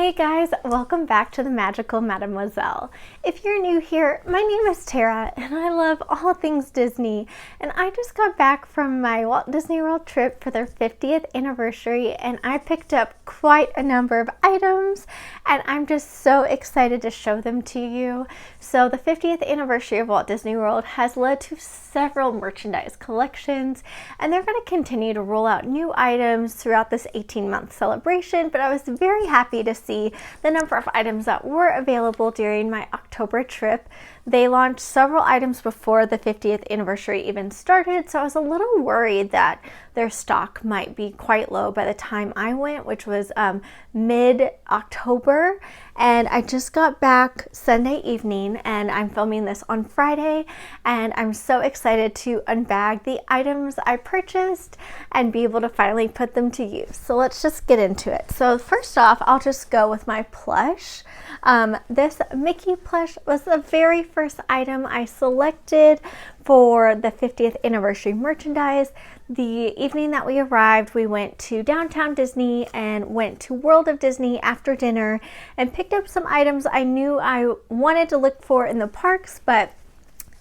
Hey guys, welcome back to the Magical Mademoiselle. If you're new here, my name is Tara and I love all things Disney, and I just got back from my Walt Disney World trip for their 50th anniversary and I picked up quite a number of items and I'm just so excited to show them to you. So the 50th anniversary of Walt Disney World has led to several merchandise collections, and they're going to continue to roll out new items throughout this 18-month celebration, but I was very happy to see the number of items that were available during my October trip. They launched several items before the 50th anniversary even started, so I was a little worried that their stock might be quite low by the time I went, which was mid-October. And I just got back Sunday evening and I'm filming this on Friday, and I'm so excited to unbag the items I purchased and be able to finally put them to use. So let's just get into it. So first off, I'll just go with my plush. This Mickey plush was the very first item I selected for the 50th anniversary merchandise. The evening that we arrived, we went to downtown Disney and went to World of Disney after dinner and picked up some items I knew I wanted to look for in the parks, but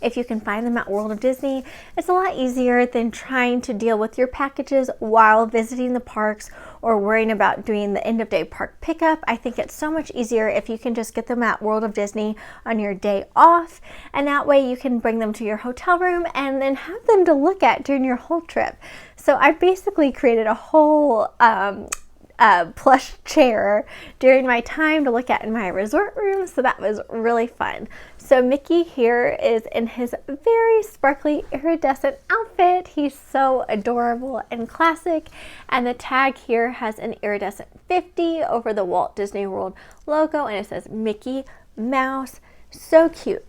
if you can find them at World of Disney, it's a lot easier than trying to deal with your packages while visiting the parks or worrying about doing the end of day park pickup. I think it's so much easier if you can just get them at World of Disney on your day off, and that way you can bring them to your hotel room and then have them to look at during your whole trip. So I basically created a whole plush chair during my time to look at in my resort room, so that was really fun. So Mickey here is in his very sparkly iridescent outfit. He's so adorable and classic, and the tag here has an iridescent 50 over the Walt Disney World logo, and it says Mickey Mouse. So cute.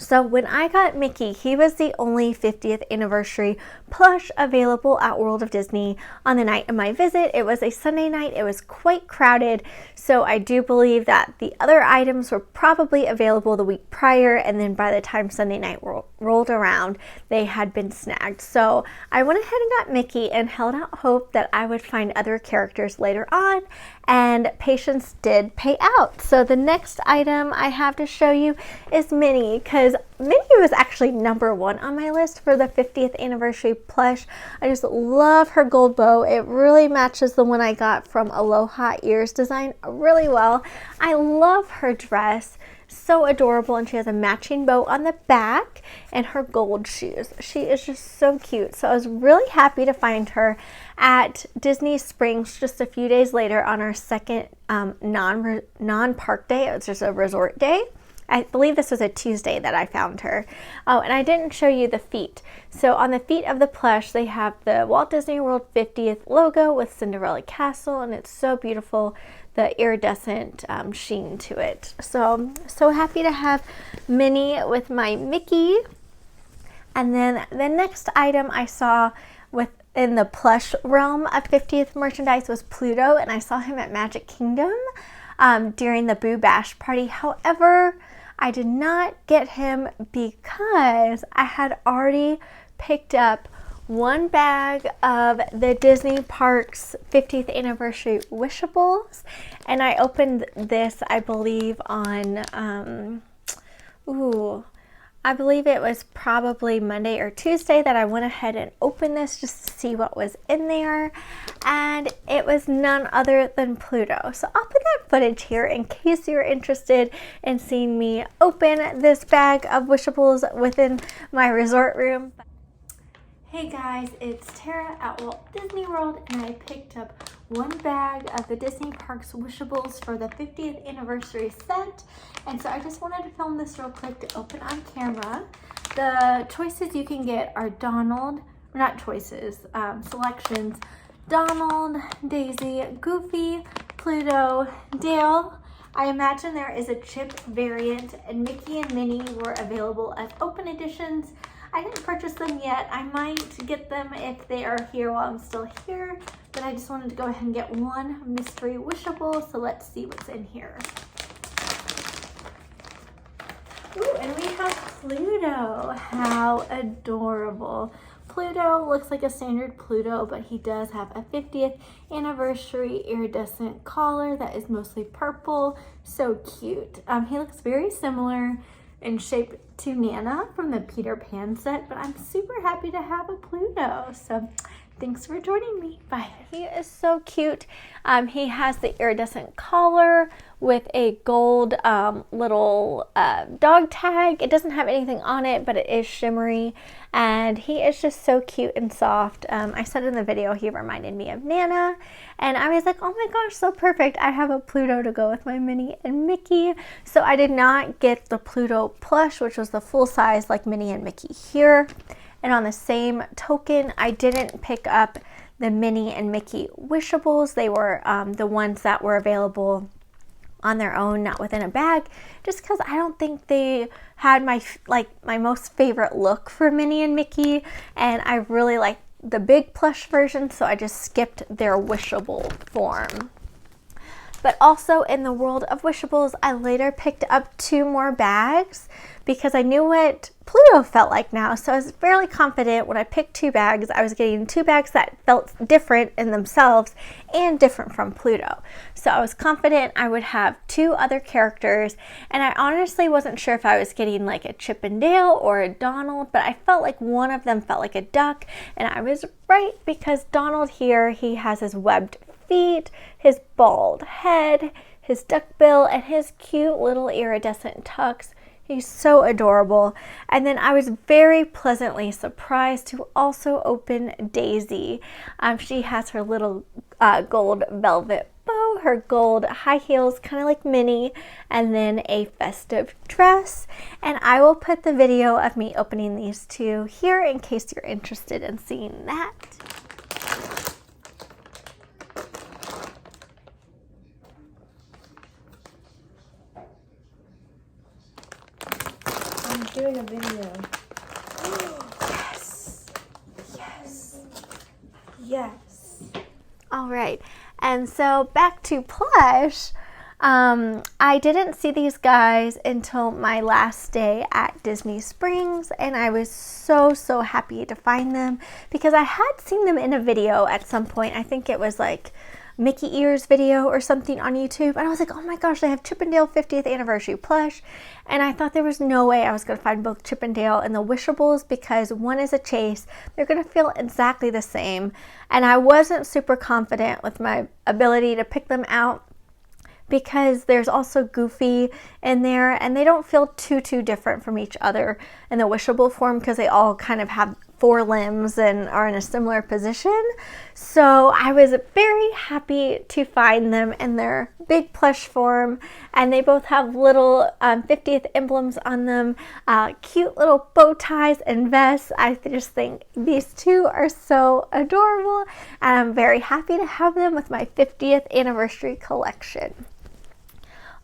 So when I got Mickey, he was the only 50th anniversary plush available at World of Disney on the night of my visit. It was a Sunday night. It was quite crowded, so I do believe that the other items were probably available the week prior, and then by the time Sunday night rolled around, they had been snagged. So I went ahead and got Mickey and held out hope that I would find other characters later on, and patience did pay out. So the next item I have to show you is Minnie, because Minnie was actually number one on my list for the 50th anniversary plush. I just love her gold bow. It really matches the one I got from Aloha Ears Design really well. I love her dress. So adorable, and she has a matching bow on the back and her gold shoes. She is just so cute. So I was really happy to find her at Disney Springs just a few days later on our second non-park day. It was just a resort day. I believe this was a Tuesday that I found her. Oh, and I didn't show you the feet. So on the feet of the plush, they have the Walt Disney World 50th logo with Cinderella Castle, and it's so beautiful, the iridescent sheen to it. So happy to have Minnie with my Mickey. And then the next item I saw in the plush realm of 50th merchandise was Pluto, and I saw him at Magic Kingdom during the Boo Bash party. However, I did not get him because I had already picked up one bag of the Disney Parks 50th anniversary wishables, and I opened this, I believe, on I believe it was probably Monday or Tuesday that I went ahead and opened this just to see what was in there, and it was none other than Pluto. So I'll put that footage here in case you're interested in seeing me open this bag of wishables within my resort room. Hey guys, it's Tara at Walt Disney World, and I picked up one bag of the Disney Parks wishables for the 50th anniversary set, and so I just wanted to film this real quick to open on camera. The choices you can get are selections: Donald, Daisy, Goofy, Pluto, Dale. I imagine there is a chip variant, and Mickey and Minnie were available as open editions. I didn't purchase them yet. I might get them if they are here while I'm still here, but I just wanted to go ahead and get one mystery wishable, so let's see what's in here. Ooh, and we have Pluto. How adorable. Pluto looks like a standard Pluto, but he does have a 50th anniversary iridescent collar that is mostly purple. So cute. He looks very similar in shape to Nana from the Peter Pan set, but I'm super happy to have a Pluto. So thanks for joining me. Bye. He is so cute. He has the iridescent collar with a gold little dog tag. It doesn't have anything on it, but it is shimmery, and he is just so cute and soft. I said in the video he reminded me of Nana, and I was like, oh my gosh, so perfect. I have a Pluto to go with my Minnie and Mickey. So I did not get the Pluto plush, which was the full size like Minnie and Mickey here. And on the same token, I didn't pick up the Minnie and Mickey wishables. They were the ones that were available on their own, not within a bag, just because I don't think they had my most favorite look for Minnie and Mickey, and I really like the big plush version, so I just skipped their wishable form. But also in the world of wishables, I later picked up 2 more bags because I knew what Pluto felt like now. So I was fairly confident when I picked 2 bags, I was getting 2 bags that felt different in themselves and different from Pluto. So I was confident I would have 2 other characters, and I honestly wasn't sure if I was getting like a Chip and Dale or a Donald, but I felt like one of them felt like a duck, and I was right because Donald here, he has his webbed feet, his bald head, his duck bill, and his cute little iridescent tucks. He's so adorable. And then I was very pleasantly surprised to also open Daisy. She has her little gold velvet bow, her gold high heels, kind of like Minnie, and then a festive dress. And I will put the video of me opening these 2 here in case you're interested in seeing that. I'm doing a video. Yes. Yes. Yes. All right. And so back to Plush. I didn't see these guys until my last day at Disney Springs, and I was so happy to find them because I had seen them in a video at some point. I think it was like Mickey Ears video or something on YouTube, and I was like, oh my gosh, they have Chip and Dale 50th anniversary plush, and I thought there was no way I was going to find both Chip and Dale and the wishables because one is a chase. They're going to feel exactly the same, and I wasn't super confident with my ability to pick them out because there's also Goofy in there, and they don't feel too different from each other in the wishable form because they all kind of have 4 limbs and are in a similar position. So I was very happy to find them in their big plush form, and they both have little 50th emblems on them, cute little bow ties and vests. I just think these 2 are so adorable, and I'm very happy to have them with my 50th anniversary collection.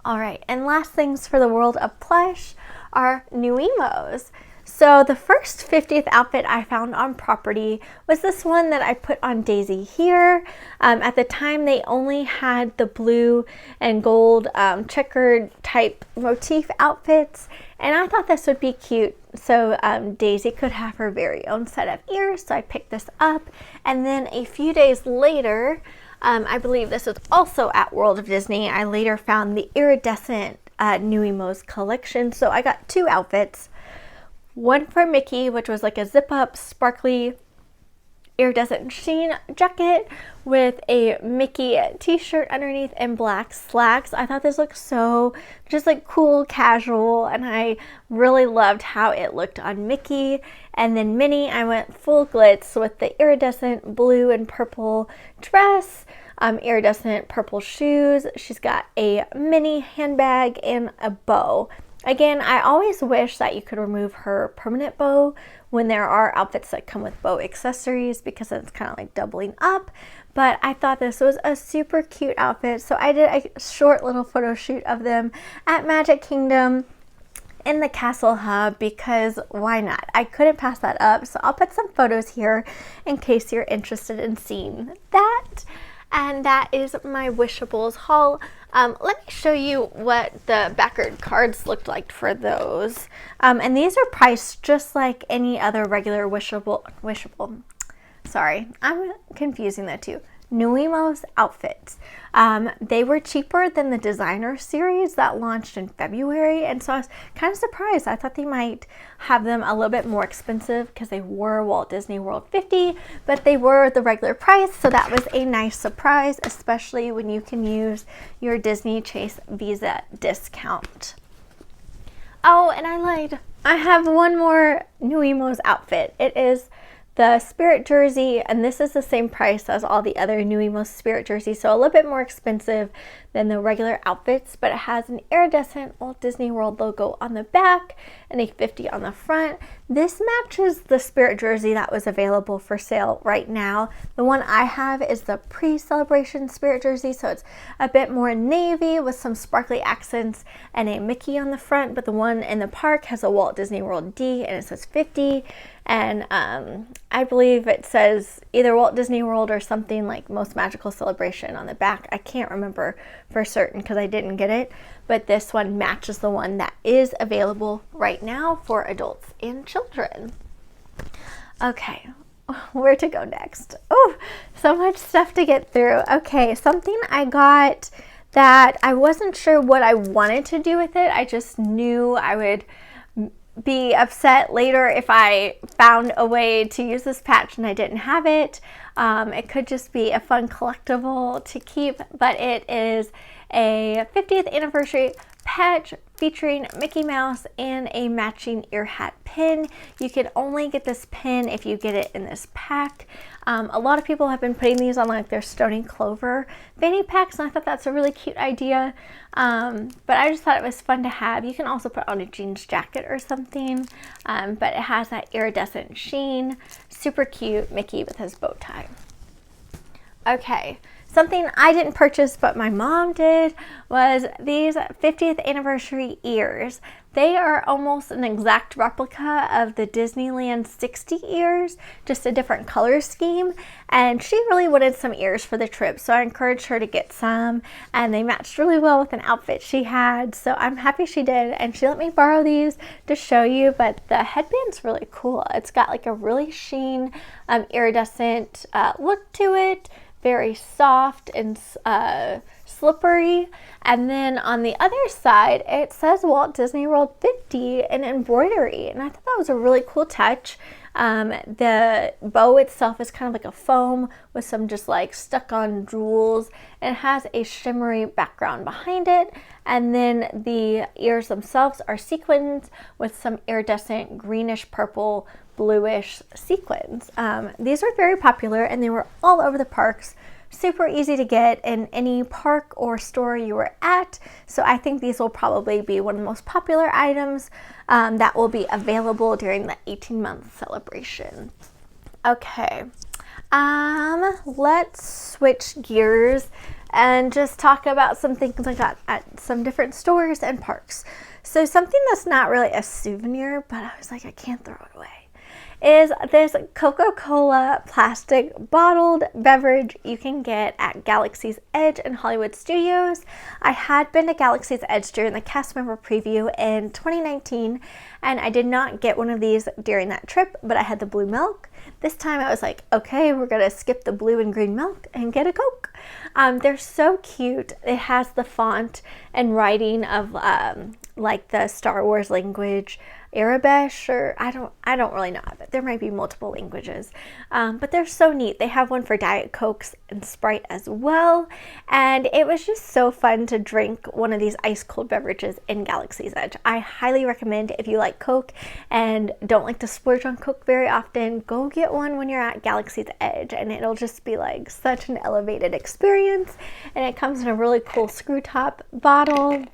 All right, and last things for the world of plush are Nuimos. So the first 50th outfit I found on property was this one that I put on Daisy here. At the time, they only had the blue and gold checkered type motif outfits, and I thought this would be cute. So Daisy could have her very own set of ears, so I picked this up. And then a few days later, I believe this was also at World of Disney, I later found the iridescent Nuimos collection. So I got 2 outfits. One for Mickey, which was like a zip-up, sparkly, iridescent sheen jacket with a Mickey t-shirt underneath and black slacks. I thought this looked so just like cool, casual, and I really loved how it looked on Mickey. And then Minnie, I went full glitz with the iridescent blue and purple dress, iridescent purple shoes. She's got a Minnie handbag and a bow. Again, I always wish that you could remove her permanent bow when there are outfits that come with bow accessories because it's kind of like doubling up. But I thought this was a super cute outfit, so I did a short little photo shoot of them at Magic Kingdom in the Castle Hub because why not? I couldn't pass that up, so I'll put some photos here in case you're interested in seeing that. And that is my Wishables haul. Let me show you what the backer cards looked like for those. And these are priced just like any other regular wishable, sorry, I'm confusing the two. Nuimos outfits. They were cheaper than the designer series that launched in February, and so I was kind of surprised. I thought they might have them a little bit more expensive because they were Walt Disney World 50, but they were the regular price, so that was a nice surprise, especially when you can use your Disney Chase Visa discount. Oh, and I lied. I have one more Nuimos outfit. It is the Spirit jersey, and this is the same price as all the other Nuimos Spirit jerseys, so a little bit more expensive than the regular outfits, but it has an iridescent Walt Disney World logo on the back and a 50 on the front. This matches the Spirit jersey that was available for sale right now. The one I have is the pre-celebration Spirit jersey, so it's a bit more navy with some sparkly accents and a Mickey on the front, but the one in the park has a Walt Disney World D and it says 50. And I believe it says either Walt Disney World or something like Most Magical Celebration on the back. I can't remember for certain because I didn't get it, but this one matches the one that is available right now for adults and children. Okay, where to go next? Oh, so much stuff to get through. Okay, something I got that I wasn't sure what I wanted to do with it. I just knew I would be upset later if I found a way to use this patch and I didn't have it. It could just be a fun collectible to keep, but it is a 50th anniversary patch featuring Mickey Mouse and a matching ear hat pin. You can only get this pin if you get it in this pack. A lot of people have been putting these on like their Stony Clover fanny packs, and I thought that's a really cute idea. But I just thought it was fun to have. You can also put on a jeans jacket or something, but it has that iridescent sheen. Super cute Mickey with his bow tie. Okay. Something I didn't purchase but my mom did was these 50th anniversary ears. They are almost an exact replica of the Disneyland 60 ears, just a different color scheme, and she really wanted some ears for the trip, so I encouraged her to get some, and they matched really well with an outfit she had, so I'm happy she did, and she let me borrow these to show you, but the headband's really cool. It's got like a really sheen, iridescent look to it. Very soft and slippery, and then on the other side it says Walt Disney World 50 in embroidery, and I thought that was a really cool touch. The bow itself is kind of like a foam with some just like stuck on jewels, and it has a shimmery background behind it, and then the ears themselves are sequins with some iridescent greenish purple bluish sequins. These were very popular and they were all over the parks, super easy to get in any park or store you were at, so I think these will probably be one of the most popular items that will be available during the 18-month celebration. Okay, let's switch gears and just talk about some things I got at some different stores and parks. So something that's not really a souvenir, but I was like, I can't throw it away, is this Coca-Cola plastic bottled beverage you can get at Galaxy's Edge in Hollywood Studios. I had been to Galaxy's Edge during the cast member preview in 2019, and I did not get one of these during that trip, but I had the blue milk. This time I was like, okay, we're gonna skip the blue and green milk and get a Coke. They're so cute. It has the font and writing of like the Star Wars language, Arabic, or I don't really know, but there might be multiple languages, but they're so neat. They have one for Diet Cokes and Sprite as well, and it was just so fun to drink one of these ice cold beverages in Galaxy's Edge. I highly recommend, if you like Coke and don't like to splurge on Coke very often, go get one when you're at Galaxy's Edge, and it'll just be like such an elevated experience. And it comes in a really cool screw top bottle,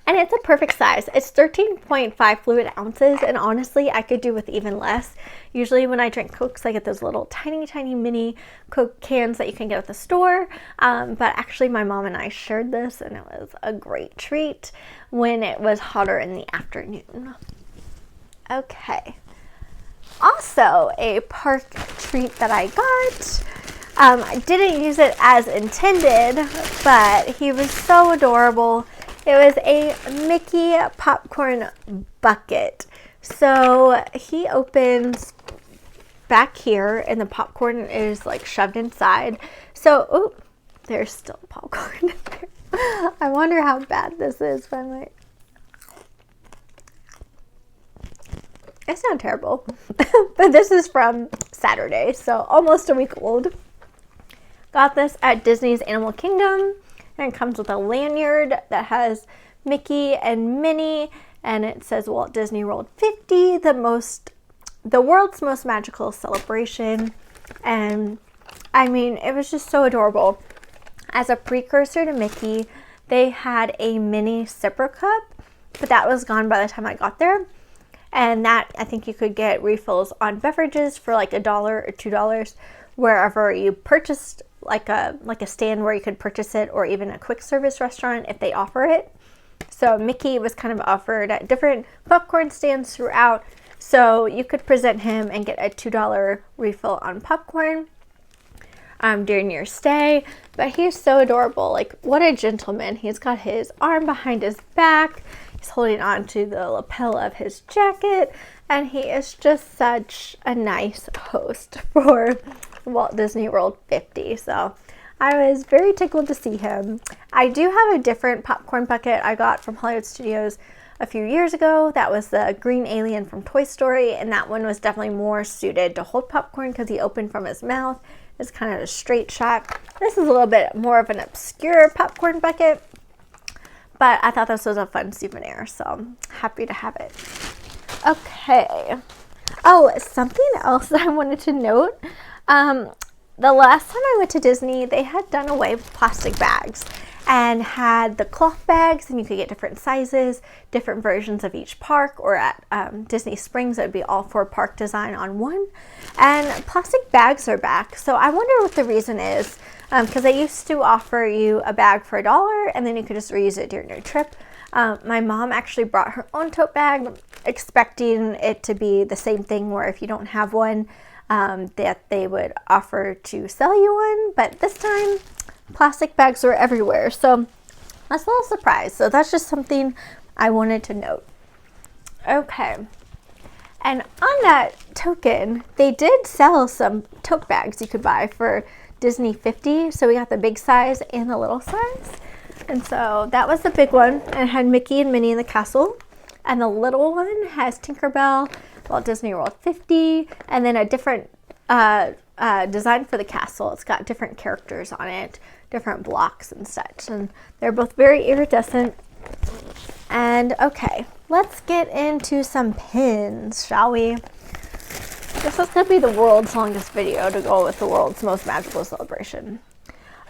and it's a perfect size. It's 13.5 fluid ounces, and honestly I could do with even less. Usually when I drink Cokes I get those little tiny mini Coke cans that you can get at the store, but actually my mom and I shared this, and it was a great treat when it was hotter in the afternoon. Okay, also a park treat that I got I didn't use it as intended, but he was so adorable. It was a Mickey popcorn bucket. So he opens back here and the popcorn is like shoved inside. So, oh, there's still popcorn in there. I wonder how bad this is. But I'm like, it's not terrible. But this is from Saturday, so almost a week old. Got this at Disney's Animal Kingdom, and it comes with a lanyard that has Mickey and Minnie, and it says Walt Disney World 50, the world's most magical celebration. And I mean, it was just so adorable. As a precursor to Mickey, they had a mini sipper cup, but that was gone by the time I got there. And that, I think you could get refills on beverages for like $1 or $2 wherever you purchased, like a stand where you could purchase it, or even a quick service restaurant if they offer it. So Mickey was kind of offered at different popcorn stands throughout, so you could present him and get a $2 refill on popcorn during your stay. But he's so adorable. Like, what a gentleman. He's got his arm behind his back. He's holding on to the lapel of his jacket, and he is just such a nice host for Walt Disney World 50. So I was very tickled to see him. I do have a different popcorn bucket I got from Hollywood Studios a few years ago. That was the green alien from Toy Story, and that one was definitely more suited to hold popcorn because he opened from his mouth. It's kind of a straight shot. This is a little bit more of an obscure popcorn bucket, but I thought this was a fun souvenir, so I'm happy to have it. Okay. Oh, something else that I wanted to note. The last time I went to Disney, they had done away with plastic bags and had the cloth bags, and you could get different sizes, different versions of each park, or at Disney Springs, it would be all 4 park design on one. And plastic bags are back, so I wonder what the reason is, because they used to offer you a bag for $1, and then you could just reuse it during your trip. My mom actually brought her own tote bag, expecting it to be the same thing, where if you don't have one, that they would offer to sell you one, but this time plastic bags were everywhere, so that's a little surprise. So that's just something I wanted to note. Okay, and on that token, they did sell some tote bags you could buy for Disney 50. So we got the big size and the little size, and so that was the big one, and it had Mickey and Minnie in the castle, and the little one has Tinkerbell, Walt Disney World 50, and then a different design for the castle. It's got different characters on it, different blocks and such, and they're both very iridescent. And okay, let's get into some pins, shall we? This is going to be the world's longest video to go with the world's most magical celebration.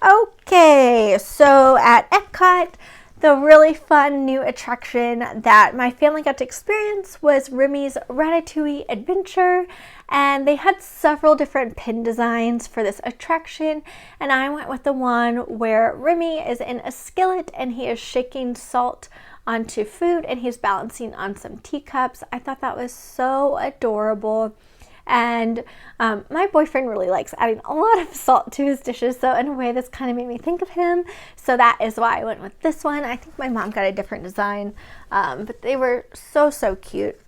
Okay, so at Epcot, the really fun new attraction that my family got to experience was Remy's Ratatouille Adventure, and they had several different pin designs for this attraction, and I went with the one where Remy is in a skillet and he is shaking salt onto food and he's balancing on some teacups. I thought that was so adorable. And my boyfriend really likes adding a lot of salt to his dishes, so in a way this kind of made me think of him. So that is why I went with this one. I think my mom got a different design, but they were so cute.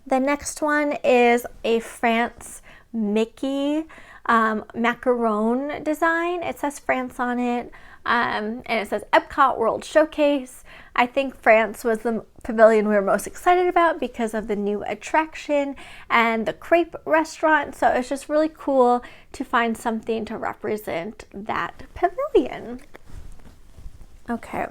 The next one is a France Mickey macaron design. It says France on it, and it says Epcot World Showcase. I think France was the pavilion we were most excited about because of the new attraction and the crepe restaurant. So it's just really cool to find something to represent that pavilion. Okay,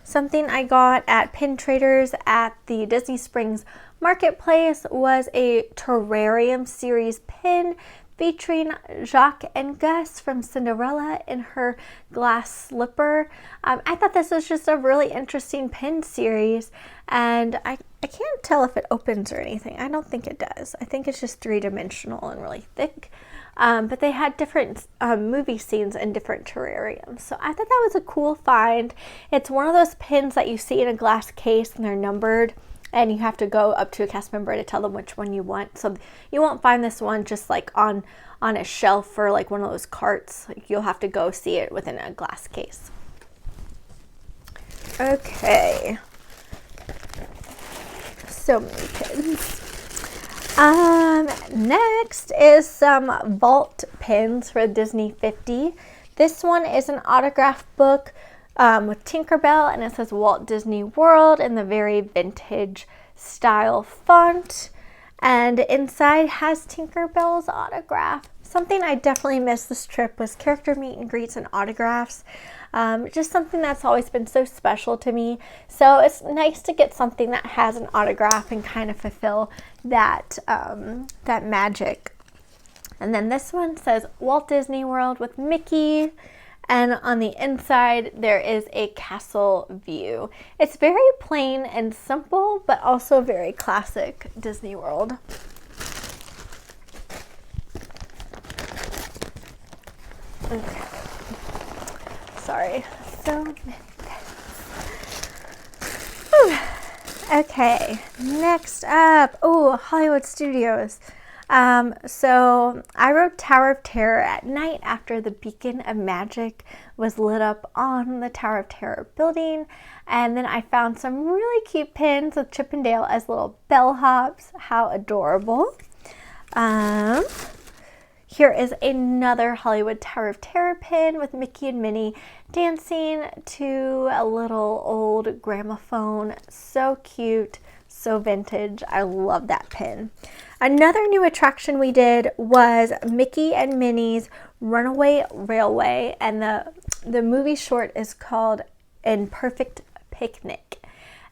something I got at Pin Traders at the Disney Springs Marketplace was a terrarium series pin featuring Jacques and Gus from Cinderella in her glass slipper. I thought this was just a really interesting pin series, and I can't tell if it opens or anything. I don't think it does. I think it's just 3-dimensional and really thick. But they had different movie scenes in different terrariums. So I thought that was a cool find. It's one of those pins that you see in a glass case and they're numbered, and you have to go up to a cast member to tell them which one you want. So you won't find this one just like on a shelf or like one of those carts. Like, you'll have to go see it within a glass case. Okay. So many pins. Next is some vault pins for Disney 50. This one is an autograph book with Tinkerbell, and it says Walt Disney World in the very vintage style font. And inside has Tinkerbell's autograph. Something I definitely missed this trip was character meet and greets and autographs. Just something that's always been so special to me. So it's nice to get something that has an autograph and kind of fulfill that, that magic. And then this one says Walt Disney World with Mickey. And on the inside, there is a castle view. It's very plain and simple, but also very classic Disney World. Okay. Sorry. So many pins. Okay. Next up, Hollywood Studios. So I rode Tower of Terror at night after the Beacon of Magic was lit up on the Tower of Terror building. And then I found some really cute pins with Chip and Dale as little bellhops. How adorable. Here is another Hollywood Tower of Terror pin with Mickey and Minnie dancing to a little old gramophone. So cute, so vintage. I love that pin. Another new attraction we did was Mickey and Minnie's Runaway Railway, and the movie short is called Imperfect Picnic.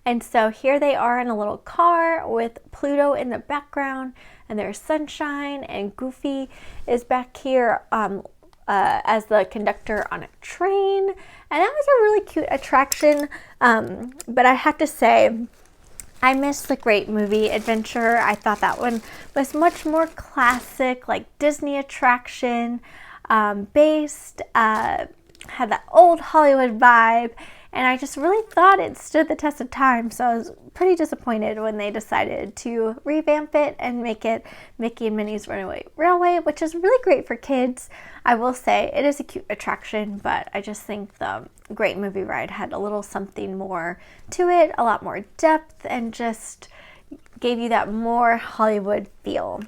And so here they are in a little car with Pluto in the background, and there's sunshine, and Goofy is back here as the conductor on a train. And that was a really cute attraction, but I have to say, I missed the Great Movie Adventure. I thought that one was much more classic, like Disney attraction based, had that old Hollywood vibe, and I just really thought it stood the test of time. So I was pretty disappointed when they decided to revamp it and make it Mickey and Minnie's Runaway Railway, which is really great for kids. I will say it is a cute attraction, but I just think the Great Movie Ride had a little something more to it, a lot more depth, and just gave you that more Hollywood feel.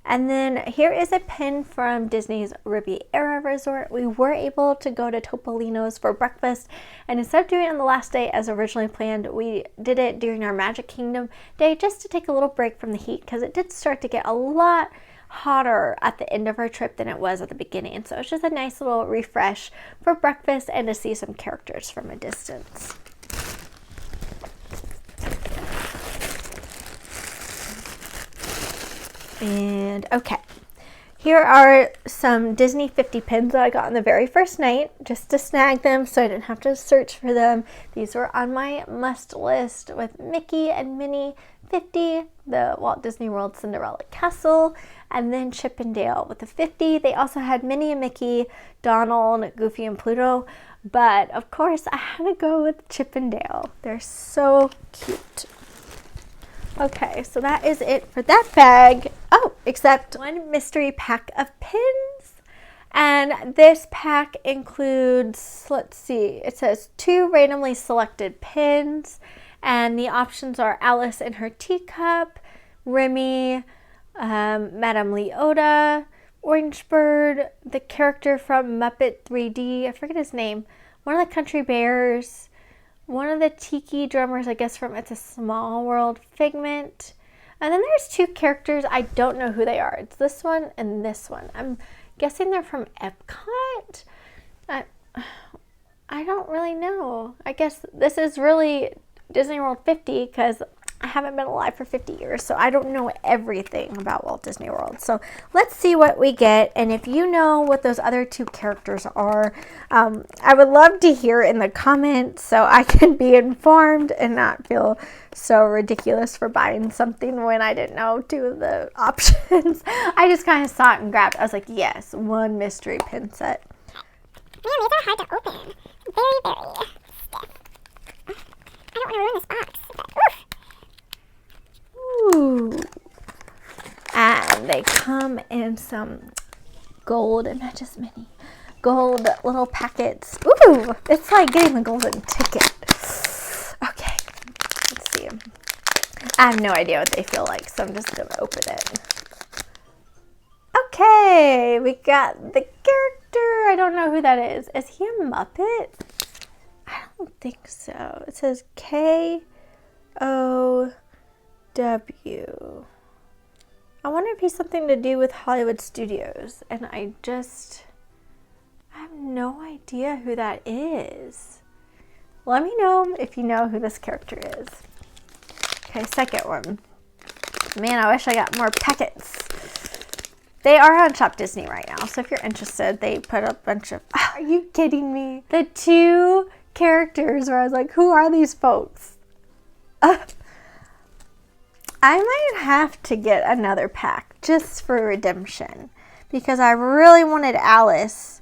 And then here is a pin from Disney's Riviera Resort. We were able to go to Topolinos for breakfast, and instead of doing it on the last day as originally planned, we did it during our Magic Kingdom day just to take a little break from the heat, because it did start to get a lot hotter at the end of our trip than it was at the beginning. So it's just a nice little refresh for breakfast and to see some characters from a distance. And okay, here are some Disney 50 pins that I got on the very first night just to snag them so I didn't have to search for them. These were on my must list with Mickey and Minnie 50, the Walt Disney World Cinderella Castle, and then Chip and Dale with the 50. They also had Minnie and Mickey, Donald, Goofy, and Pluto, but of course I had to go with Chip and Dale. They're so cute. Okay, so that is it for that bag. Oh, except one mystery pack of pins. And this pack includes, let's see, it says 2 randomly selected pins. And the options are Alice in her teacup, Remy, Madame Leota, Orange Bird, the character from Muppet 3D, I forget his name, one of the Country Bears, one of the Tiki drummers, I guess from It's a Small World, Figment. And then there's 2 characters, I don't know who they are. It's this one and this one. I'm guessing they're from Epcot. I don't really know. I guess this is really Disney World 50 because I haven't been alive for 50 years, so I don't know everything about Walt Disney World. So let's see what we get, and if you know what those other 2 characters are, I would love to hear in the comments so I can be informed and not feel so ridiculous for buying something when I didn't know 2 of the options. I just kind of saw it and grabbed. I was like, yes, one mystery pin set. Man, these are hard to open. Very, very stiff. I don't want to ruin this box, but oof. Ooh. And they come in some gold, it matches Minnie, gold little packets. Ooh, it's like getting the golden ticket. Okay, let's see. I have no idea what they feel like, so I'm just gonna open it. Okay, we got the character. I don't know who that is. Is he a Muppet? I don't think so. It says K-O-W. I wonder if he's something to do with Hollywood Studios, and I have no idea who that is. Let me know if you know who this character is. Okay, second one. Man, I wish I got more packets. They are on Shop Disney right now, so if you're interested, they put a bunch of... Are you kidding me? The two characters where I was like, who are these folks? I might have to get another pack just for redemption because I really wanted Alice.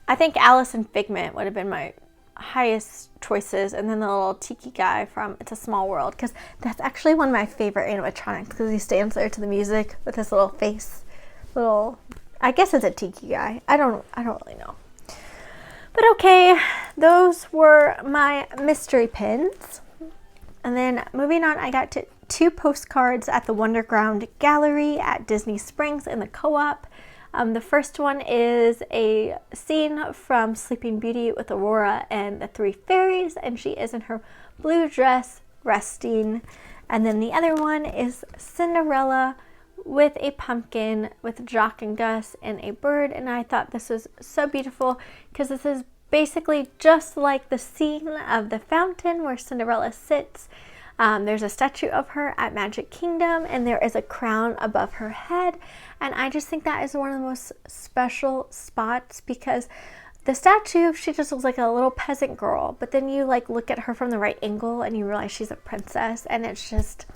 I think Alice and Figment would have been my highest choices, and then the little tiki guy from It's a Small World, because that's actually one of my favorite animatronics because he stands there to the music with his little face. I guess it's a tiki guy. I don't really know. But okay, those were my mystery pins. And then moving on, I got 2 postcards at the Wonderground Gallery at Disney Springs in the Co-op. The first one is a scene from Sleeping Beauty with Aurora and the 3 fairies, and she is in her blue dress resting. And then the other one is Cinderella with a pumpkin with Jock and Gus and a bird, and I thought this was so beautiful because this is basically just like the scene of the fountain where Cinderella sits. There's a statue of her at Magic Kingdom, and there is a crown above her head, and I just think that is one of the most special spots because the statue, she just looks like a little peasant girl, but then you like look at her from the right angle and you realize she's a princess, and it's just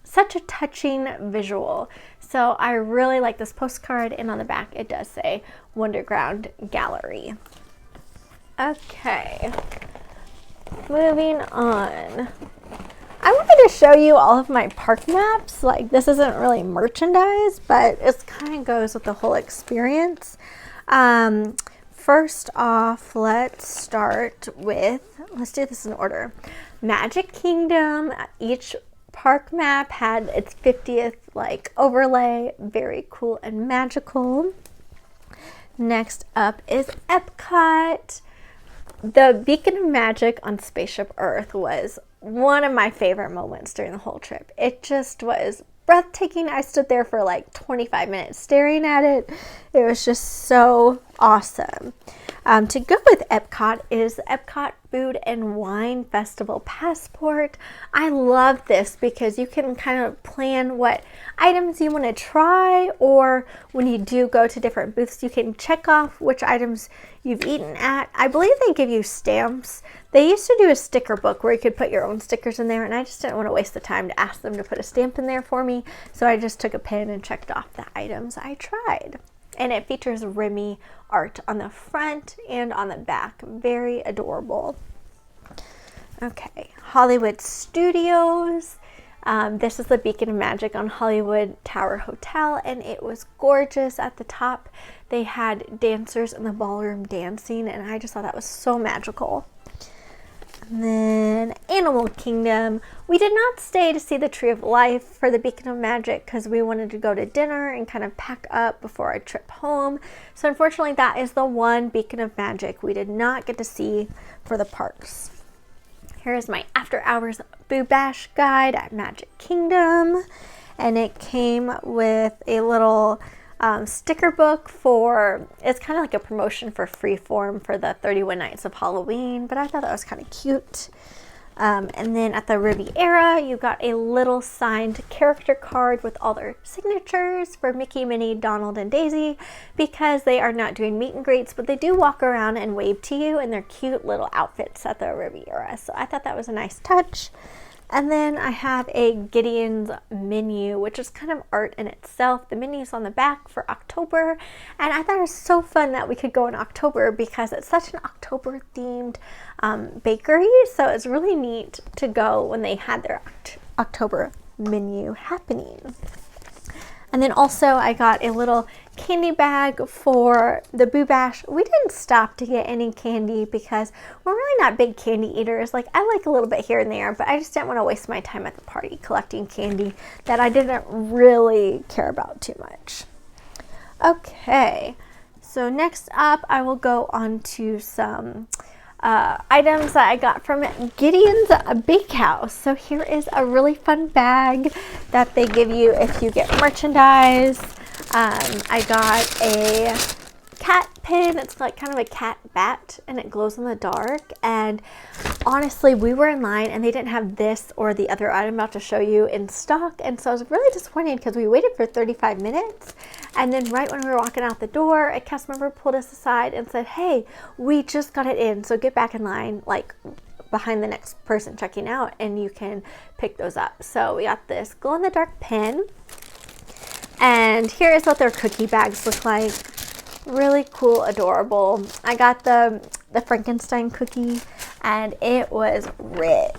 such a touching visual. So I really like this postcard, and on the back it does say Wonderground Gallery. Okay, moving on. I wanted to show you all of my park maps. Like, this isn't really merchandise, but it kind of goes with the whole experience. First off, let's do this in order. Magic Kingdom, each park map had its 50th like overlay, very cool and magical. Next up is Epcot. The Beacon of Magic on Spaceship Earth was one of my favorite moments during the whole trip. It just was breathtaking. I stood there for like 25 minutes staring at it. It was just so awesome. To go with Epcot is Epcot Food and Wine Festival Passport. I love this because you can kind of plan what items you want to try, or when you do go to different booths, you can check off which items you've eaten at. I believe they give you stamps. They used to do a sticker book where you could put your own stickers in there, and I just didn't want to waste the time to ask them to put a stamp in there for me, so I just took a pen and checked off the items I tried. And it features Remy art on the front and on the back. Very adorable. Okay, Hollywood Studios. This is the Beacon of Magic on Hollywood Tower Hotel, and it was gorgeous. At the top, they had dancers in the ballroom dancing, and I just thought that was so magical. And then Animal Kingdom. We did not stay to see the Tree of Life for the Beacon of Magic because we wanted to go to dinner and kind of pack up before our trip home. So unfortunately, that is the one Beacon of Magic we did not get to see for the parks. Here is my after hours Boo Bash guide at Magic Kingdom, and it came with a little sticker book it's kind of like a promotion for Freeform for the 31 Nights of Halloween, but I thought that was kind of cute. And then at the Riviera, you got a little signed character card with all their signatures for Mickey, Minnie, Donald, and Daisy, because they are not doing meet and greets, but they do walk around and wave to you in their cute little outfits at the Riviera. So I thought that was a nice touch. And then I have a Gideon's menu, which is kind of art in itself. The menu is on the back for October, and I thought it was so fun that we could go in October because it's such an October themed bakery, so it's really neat to go when they had their October menu happening. And then also I got a little candy bag for the Boo Bash. We didn't stop to get any candy because we're really not big candy eaters. Like, I like a little bit here and there, but I just didn't want to waste my time at the party collecting candy that I didn't really care about too much. Okay, so next up I will go on to some items that I got from Gideon's Bakehouse. So here is a really fun bag that they give you if you get merchandise. I got a cat pin. It's like kind of a cat bat and it glows in the dark. And honestly, we were in line and they didn't have this or the other item I'm about to show you in stock. And so I was really disappointed because we waited for 35 minutes. And then right when we were walking out the door, a cast member pulled us aside and said, hey, we just got it in, so get back in line, like behind the next person checking out, and you can pick those up. So we got this glow-in-the-dark pin. And here is what their cookie bags look like. Really cool, adorable. I got the Frankenstein cookie, and it was rich.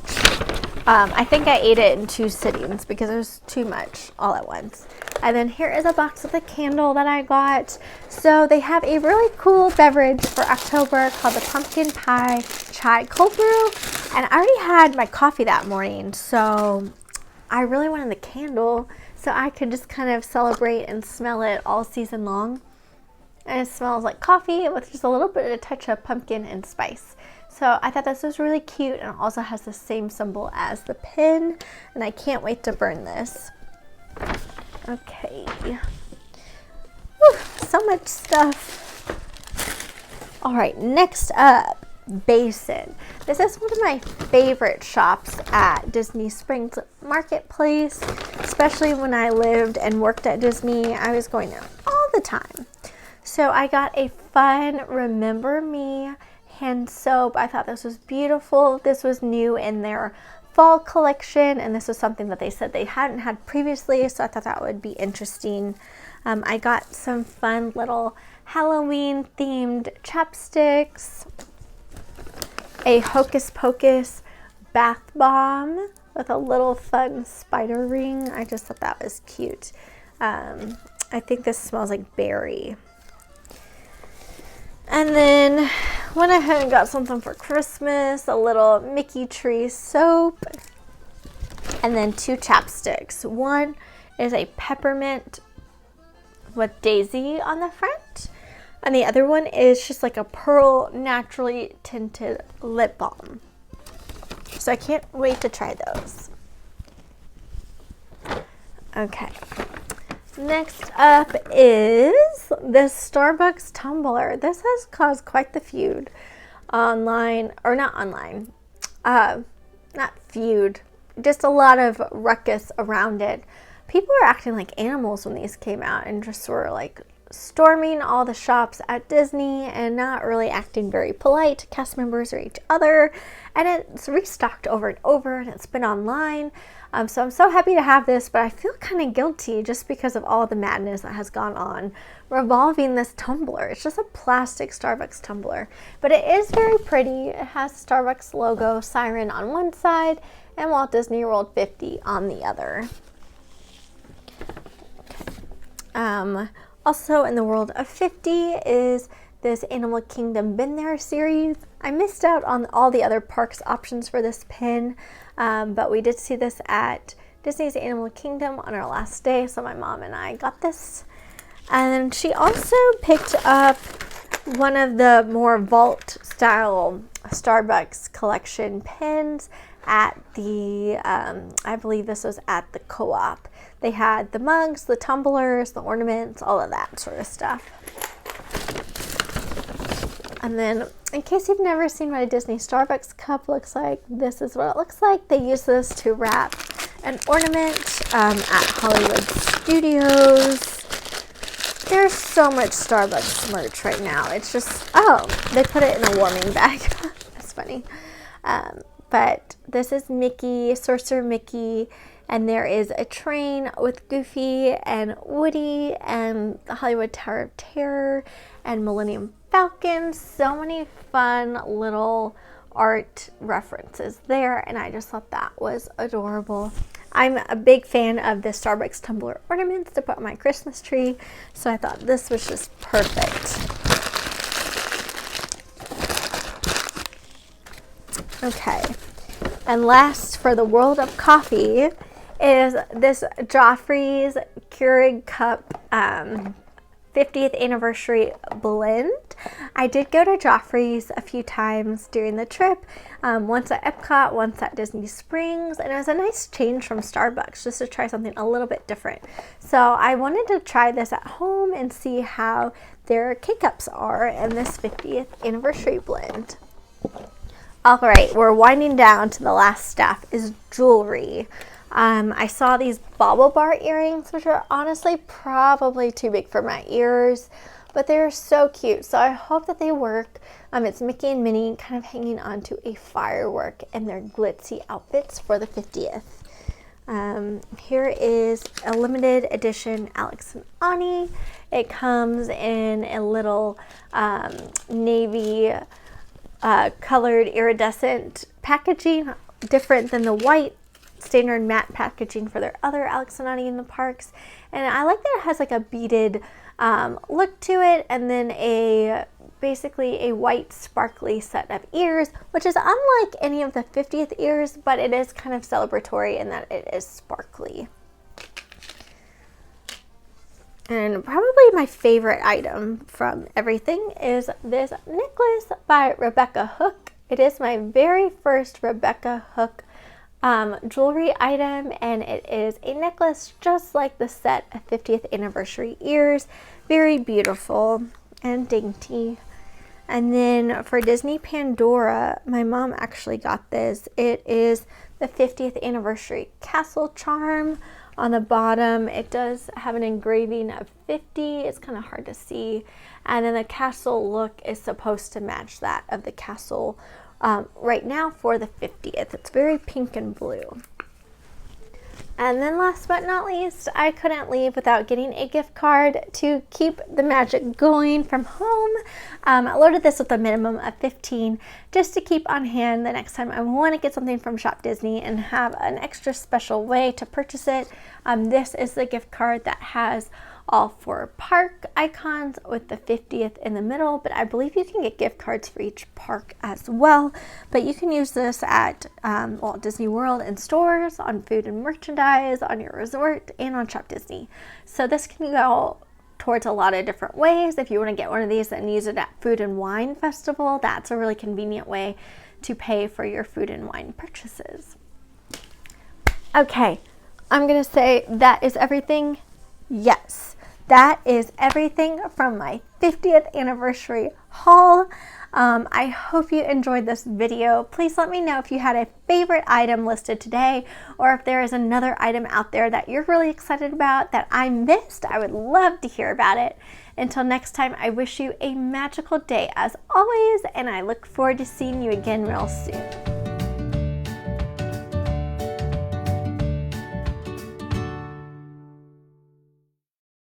I think I ate it in 2 sittings because it was too much all at once. And then here is a box of the candle that I got. So they have a really cool beverage for October called the Pumpkin Pie Chai Cold Brew. And I already had my coffee that morning, so I really wanted the candle so I could just kind of celebrate and smell it all season long. And it smells like coffee with just a little bit of a touch of pumpkin and spice. So I thought this was really cute, and it also has the same symbol as the pin, and I can't wait to burn this. Okay. Whew, so much stuff. All right, next up, Basin. This is one of my favorite shops at Disney Springs Marketplace, especially when I lived and worked at Disney. I was going there all the time. So I got a fun Remember Me hand soap. I thought this was beautiful. This was new in their fall collection, and this was something that they said they hadn't had previously, so I thought that would be interesting. I got some fun little Halloween themed chapsticks, a Hocus Pocus bath bomb with a little fun spider ring. I just thought that was cute. I think this smells like berry. And then went ahead and got something for Christmas, a little Mickey tree soap, and then 2 chapsticks. One is a peppermint with daisy on the front, and the other one is just like a pearl naturally tinted lip balm. So I can't wait to try those. Okay. Next up is the Starbucks tumbler. This has caused quite the feud online, or not online, not feud, just a lot of ruckus around it. People were acting like animals when these came out and just were like storming all the shops at Disney and not really acting very polite to cast members or each other. And it's restocked over and over, and it's been online. So I'm so happy to have this, but I feel kind of guilty just because of all the madness that has gone on revolving this tumbler. It's just a plastic Starbucks tumbler, but it is very pretty. It has Starbucks logo siren on one side and Walt Disney World 50 on the other. Also in the world of 50 is this Animal Kingdom Been There series. I missed out on all the other parks options for this pin, but we did see this at Disney's Animal Kingdom on our last day, so my mom and I got this. And she also picked up one of the more vault style Starbucks collection pins at the, I believe this was at the Co-op. They had the mugs, the tumblers, the ornaments, all of that sort of stuff. And then, in case you've never seen what a Disney Starbucks cup looks like, this is what it looks like. They use this to wrap an ornament at Hollywood Studios. There's so much Starbucks merch right now. It's just, oh, they put it in a warming bag. That's funny. But this is Mickey, Sorcerer Mickey, and there is a train with Goofy and Woody and the Hollywood Tower of Terror and Millennium Falcon. So many fun little art references there, and I just thought that was adorable. I'm a big fan of the Starbucks tumbler ornaments to put on my Christmas tree, so I thought this was just perfect. Okay, and last for the world of coffee is this Joffrey's Keurig Cup 50th anniversary blend. I did go to Joffrey's a few times during the trip, once at Epcot, once at Disney Springs, and it was a nice change from Starbucks just to try something a little bit different. So I wanted to try this at home and see how their K-Cups are in this 50th anniversary blend. All right, we're winding down to the last step is jewelry. I saw these bauble bar earrings, which are honestly probably too big for my ears, but they're so cute. So I hope that they work. It's Mickey and Minnie kind of hanging onto a firework in their glitzy outfits for the 50th. Here is a limited edition Alex and Ani. It comes in a little navy colored iridescent packaging, different than the white standard matte packaging for their other Alex and Ani in the parks. And I like that it has like a beaded look to it, and then basically a white sparkly set of ears, which is unlike any of the 50th ears, but it is kind of celebratory in that it is sparkly. And probably my favorite item from everything is this necklace by Rebecca Hook. It is my very first Rebecca Hook jewelry item, and it is a necklace just like the set of 50th anniversary ears. Very beautiful and dainty. And then for Disney Pandora, my mom actually got this. It is the 50th anniversary castle charm. On the bottom, it does have an engraving of 50. It's kind of hard to see. And then the castle look is supposed to match that of the castle right now for the 50th. It's very pink and blue. And then last but not least, I couldn't leave without getting a gift card to keep the magic going from home. I loaded this with a minimum of 15 just to keep on hand the next time I want to get something from Shop Disney and have an extra special way to purchase it. This is the gift card that has all 4 park icons with the 50th in the middle, but I believe you can get gift cards for each park as well. But you can use this at Walt Disney World in stores, on food and merchandise, on your resort, and on Shop Disney. So this can go towards a lot of different ways. If you want to get one of these and use it at Food and Wine Festival, that's a really convenient way to pay for your food and wine purchases. Okay, I'm going to say that is everything. Yes. That is everything from my 50th anniversary haul. I hope you enjoyed this video. Please let me know if you had a favorite item listed today, or if there is another item out there that you're really excited about that I missed. I would love to hear about it. Until next time, I wish you a magical day as always, and I look forward to seeing you again real soon.